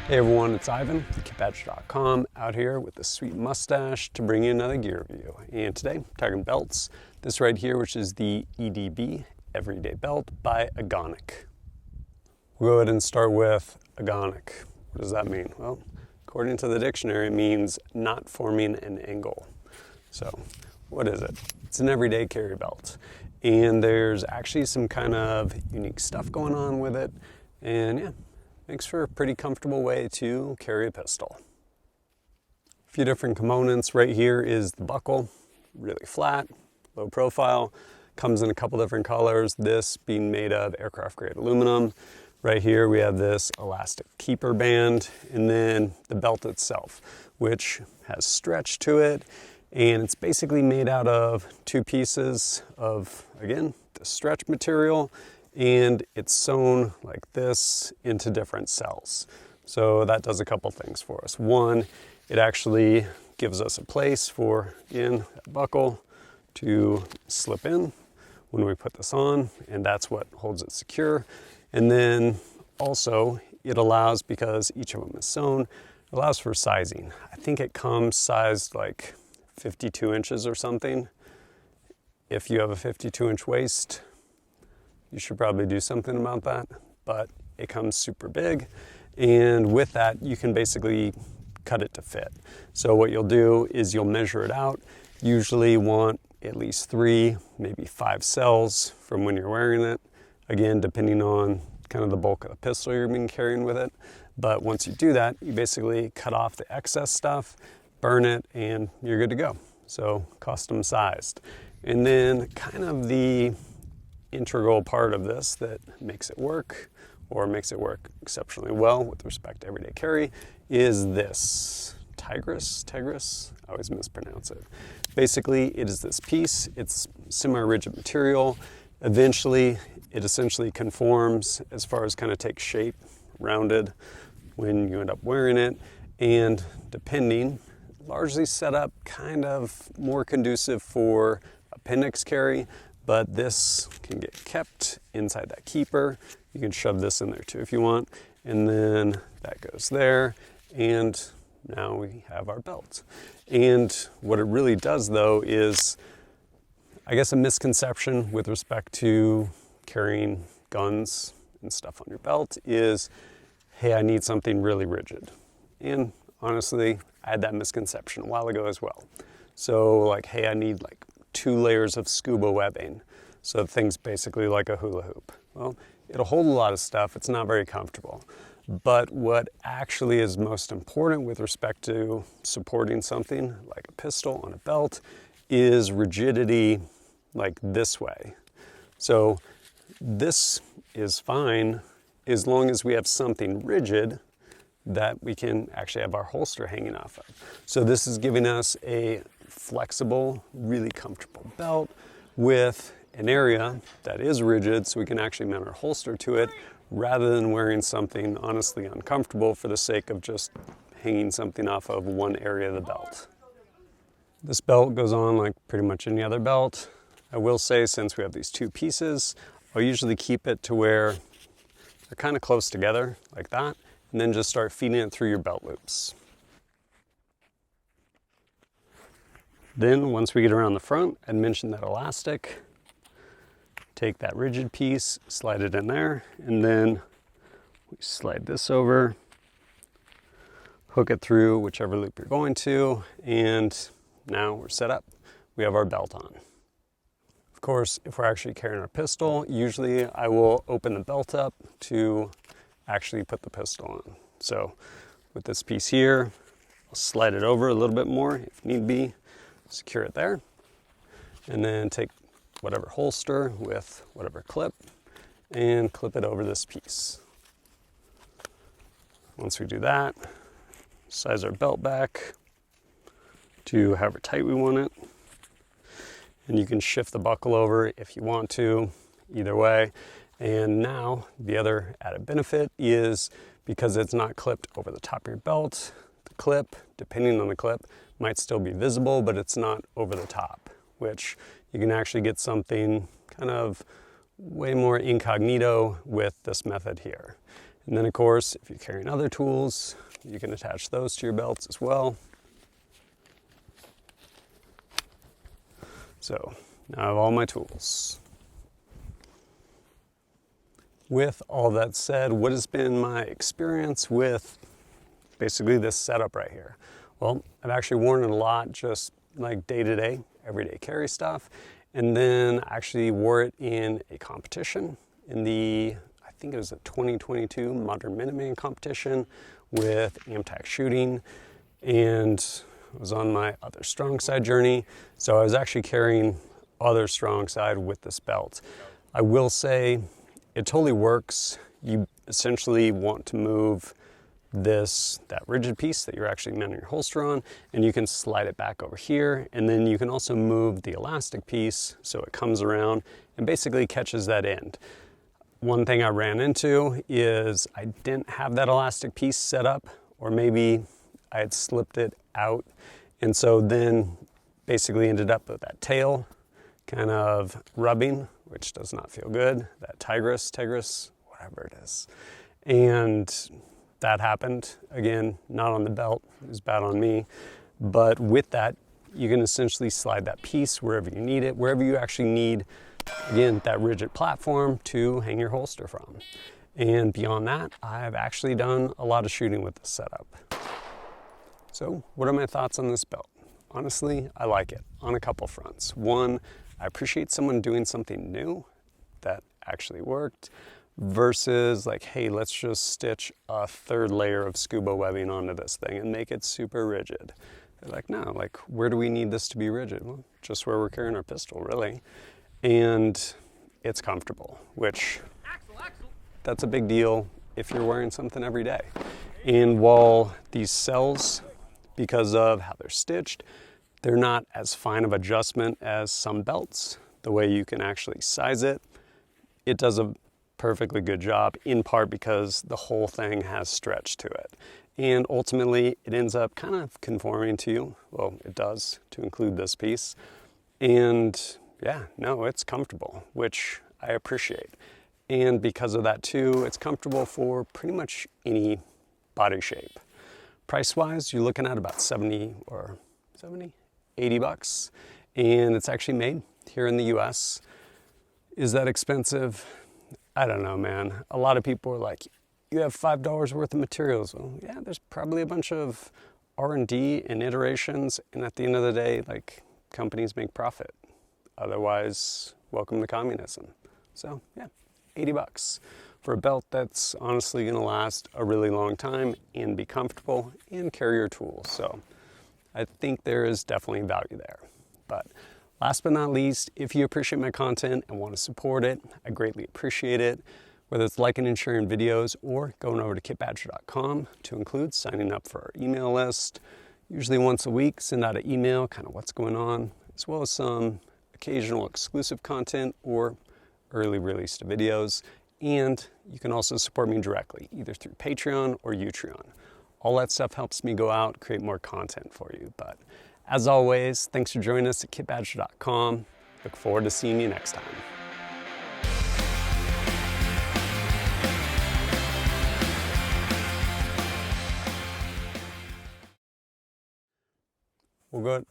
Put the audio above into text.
Hey everyone, it's Ivan, theKidBadger.com, out here with the sweet mustache to bring you another gear review. And today, I'm talking belts. This right here, which is the EDB, Everyday Belt by Agonic. We'll go ahead and start with Agonic. What does that mean? Well, according to the dictionary, it means not forming an angle. So, what is it? It's an everyday carry belt. And there's actually some kind of unique stuff going on with it. And yeah, makes for a pretty comfortable way to carry a pistol. A few different components. Right here is the buckle, really flat, low profile, comes in a couple different colors, this being made of aircraft grade aluminum. Right here we have this elastic keeper band, and then the belt itself, which has stretch to it, and it's basically made out of two pieces of, again, the stretch material, and it's sewn like this into different cells. So that does a couple things for us. One, it actually gives us a place for, again, that buckle to slip in when we put this on, and that's what holds it secure. And then also it allows, because each of them is sewn, it allows for sizing. I think it comes sized like 52 inches or something. If you have a 52-inch waist, you should probably do something about that, but it comes super big. And with that, you can basically cut it to fit. So what you'll do is you'll measure it out. Usually want at least 3, maybe 5 cells from when you're wearing it. Again, depending on kind of the bulk of the pistol you're being carrying with it. But once you do that, you basically cut off the excess stuff, burn it, and you're good to go. So custom sized. And then kind of the integral part of this that makes it work, or makes it work exceptionally well with respect to everyday carry, is this Tigris, I always mispronounce it. Basically, it is this piece, it's semi-rigid material. Eventually, it essentially conforms as far as kind of takes shape, rounded, when you end up wearing it, and depending, largely set up kind of more conducive for appendix carry, but this can get kept inside that keeper. You can shove this in there too if you want, and then that goes there, and now we have our belt. And what it really does though is, I guess, a misconception with respect to carrying guns and stuff on your belt is, hey, I need something really rigid. And honestly, I had that misconception a while ago as well. So like, hey, I need like 2 layers of scuba webbing. So things basically like a hula hoop. Well, it'll hold a lot of stuff. It's not very comfortable. But what actually is most important with respect to supporting something like a pistol on a belt is rigidity like this way. So this is fine as long as we have something rigid that we can actually have our holster hanging off of. So this is giving us a flexible, really comfortable belt with an area that is rigid, so we can actually mount our holster to it rather than wearing something honestly uncomfortable for the sake of just hanging something off of one area of the belt. This belt goes on like pretty much any other belt. I will say, since we have these 2 pieces, I'll usually keep it to where they're kind of close together like that, and then just start feeding it through your belt loops. Then once we get around the front, I'd mentioned that elastic. Take that rigid piece, slide it in there, and then we slide this over, hook it through whichever loop you're going to, and now we're set up. We have our belt on. Of course, if we're actually carrying our pistol, usually I will open the belt up to actually put the pistol on. So with this piece here, I'll slide it over a little bit more if need be, secure it there, and then take whatever holster with whatever clip and clip it over this piece. Once we do that, size our belt back to however tight we want it. And you can shift the buckle over if you want to, either way. And now the other added benefit is, because it's not clipped over the top of your belt, the clip, depending on the clip, might still be visible, but it's not over the top, which you can actually get something kind of way more incognito with this method here. And then of course, if you're carrying other tools, you can attach those to your belts as well. So now I have all my tools. With all that said, what has been my experience with basically this setup right here? Well, I've actually worn it a lot, just like day-to-day, everyday carry stuff. And then I actually wore it in a competition in I think it was a 2022 Modern Minuteman competition with Amtac shooting. And I was on my other strong side journey. So I was actually carrying other strong side with this belt. I will say it totally works. You essentially want to move that rigid piece that you're actually mounting your holster on, and you can slide it back over here, and then you can also move the elastic piece so it comes around and basically catches that end. One thing I ran into is I didn't have that elastic piece set up, or maybe I had slipped it out, and so then basically ended up with that tail kind of rubbing, which does not feel good, that tigress, whatever it is. And that happened, again, not on the belt, it was bad on me. But with that, you can essentially slide that piece wherever you need it, wherever you actually need, again, that rigid platform to hang your holster from. And beyond that, I've actually done a lot of shooting with this setup. So what are my thoughts on this belt? Honestly, I like it on a couple fronts. One, I appreciate someone doing something new that actually worked, versus like, hey, let's just stitch a third layer of scuba webbing onto this thing and make it super rigid. They're like, no, like, where do we need this to be rigid? Well, just where we're carrying our pistol, really. And it's comfortable, which that's a big deal if you're wearing something every day. And while these cells, because of how they're stitched, they're not as fine of adjustment as some belts, the way you can actually size it, it does a perfectly good job, in part because the whole thing has stretch to it. And ultimately, it ends up kind of conforming to you. Well, it does, to include this piece. And yeah, no, it's comfortable, which I appreciate. And because of that too, it's comfortable for pretty much any body shape. Price-wise, you're looking at about 80 bucks. And it's actually made here in the US. Is that expensive? I don't know, man. A lot of people are like, you have $5 worth of materials. Well, yeah, there's probably a bunch of R&D and iterations, and at the end of the day, like, companies make profit. Otherwise, welcome to communism. So yeah, 80 bucks for a belt that's honestly gonna last a really long time and be comfortable and carry your tools. So I think there is definitely value there. But last but not least, if you appreciate my content and want to support it, I greatly appreciate it. Whether it's liking and sharing videos or going over to kitbadger.com to include signing up for our email list. Usually once a week, send out an email, kind of what's going on, as well as some occasional exclusive content or early released videos. And you can also support me directly, either through Patreon or Utreon. All that stuff helps me go out, create more content for you. But as always, thanks for joining us at kitbadger.com. Look forward to seeing you next time. We'll go